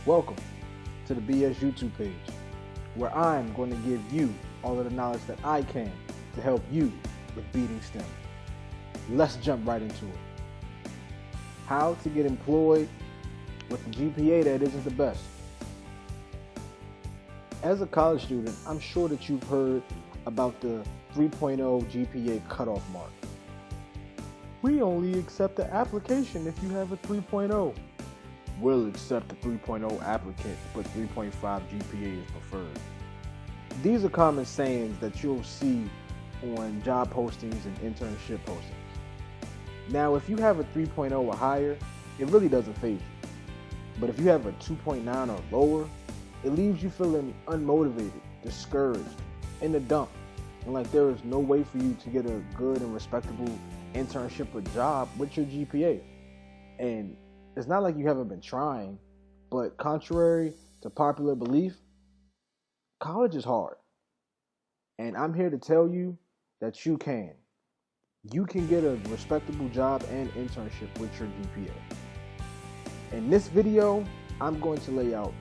Welcome to the BS YouTube page, where I'm going to give you all of the knowledge that I can to help you with beating STEM. Let's jump right into it. How to get employed with a GPA that isn't the best. As a college student, I'm sure that you've heard about the 3.0 GPA cutoff mark. We only accept the application if you have a 3.0. We'll accept the 3.0 applicant, but 3.5 GPA is preferred. These are common sayings that you'll see on job postings and internship postings. Now, if you have a 3.0 or higher, it really doesn't faze you. But if you have a 2.9 or lower, it leaves you feeling unmotivated, discouraged, in the dump, and like there is no way for you to get a good and respectable internship or job with your GPA. And it's not like you haven't been trying, but contrary to popular belief, college is hard. And I'm here to tell you that you can. You can get a respectable job and internship with your GPA. In this video, I'm going to lay out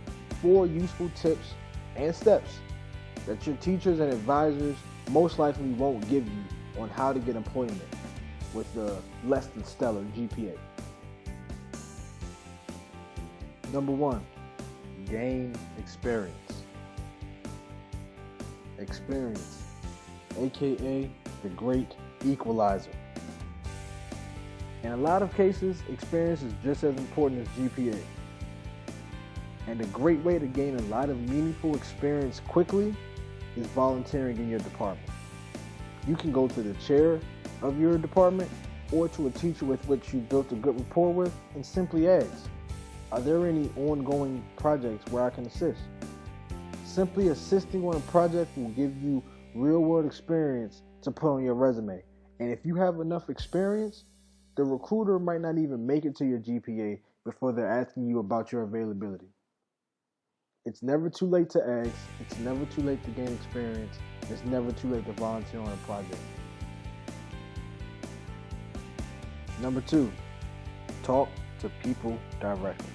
4 useful tips and steps that your teachers and advisors most likely won't give you on how to get employment with a less than stellar GPA. Number 1, gain experience. Experience, aka the great equalizer. In a lot of cases, experience is just as important as GPA. And a great way to gain a lot of meaningful experience quickly is volunteering in your department. You can go to the chair of your department or to a teacher with which you built a good rapport with and simply ask, are there any ongoing projects where I can assist? Simply assisting on a project will give you real-world experience to put on your resume. And if you have enough experience, the recruiter might not even make it to your GPA before they're asking you about your availability. It's never too late to ask. It's never too late to gain experience. It's never too late to volunteer on a project. Number 2, talk to people directly.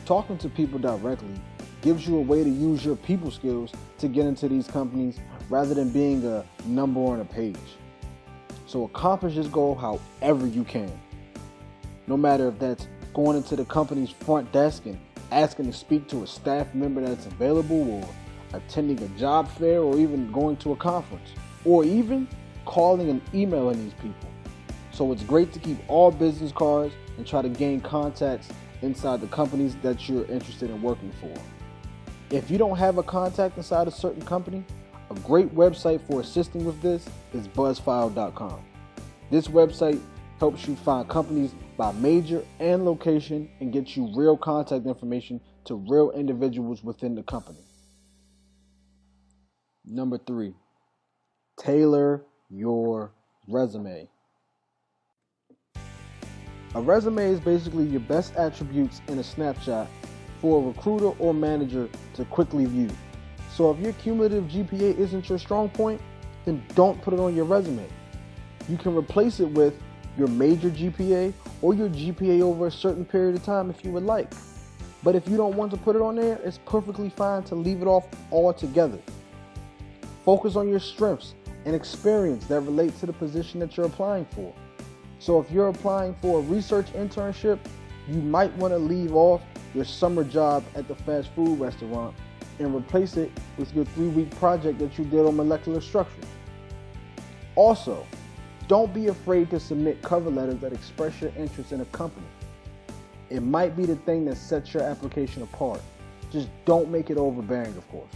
Talking to people directly gives you a way to use your people skills to get into these companies rather than being a number on a page. So accomplish this goal however you can. No matter if that's going into the company's front desk and asking to speak to a staff member that's available, or attending a job fair, or even going to a conference, or even calling and emailing these people. So it's great to keep all business cards and try to gain contacts inside the companies that you're interested in working for. If you don't have a contact inside a certain company, a great website for assisting with this is buzzfile.com. This website helps you find companies by major and location and get you real contact information to real individuals within the company. Number 3, tailor your resume. A resume is basically your best attributes in a snapshot for a recruiter or manager to quickly view. So if your cumulative GPA isn't your strong point, then don't put it on your resume. You can replace it with your major GPA or your GPA over a certain period of time if you would like. But if you don't want to put it on there, it's perfectly fine to leave it off altogether. Focus on your strengths and experience that relate to the position that you're applying for. So if you're applying for a research internship, you might want to leave off your summer job at the fast food restaurant and replace it with your 3-week project that you did on molecular structures. Also, don't be afraid to submit cover letters that express your interest in a company. It might be the thing that sets your application apart. Just don't make it overbearing, of course.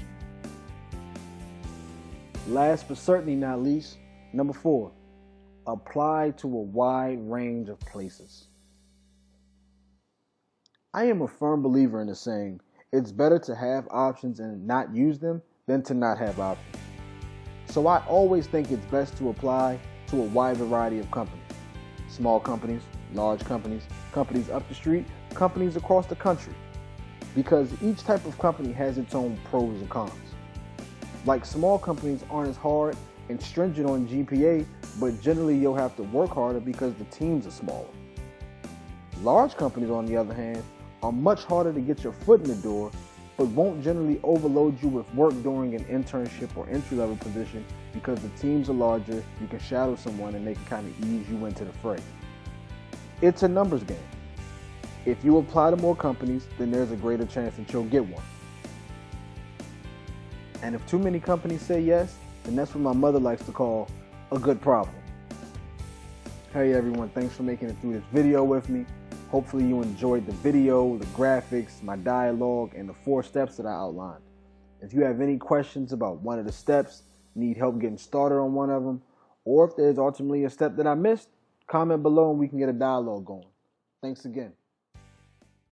Last but certainly not least, number 4, apply to a wide range of places. I am a firm believer in the saying, it's better to have options and not use them than to not have options. So I always think it's best to apply to a wide variety of companies. Small companies, large companies, companies up the street, companies across the country. Because each type of company has its own pros and cons. Like small companies aren't as hard and stringent on GPA, but generally you'll have to work harder because the teams are smaller. Large companies, on the other hand, are much harder to get your foot in the door, but won't generally overload you with work during an internship or entry-level position because the teams are larger, you can shadow someone, and they can kind of ease you into the fray. It's a numbers game. If you apply to more companies, then there's a greater chance that you'll get one. And if too many companies say yes, then that's what my mother likes to call a good problem. Hey everyone, thanks for making it through this video with me. Hopefully you enjoyed the video, the graphics, my dialogue, and the 4 steps that I outlined. If you have any questions about one of the steps, need help getting started on one of them, or if there's ultimately a step that I missed, comment below and we can get a dialogue going. Thanks again.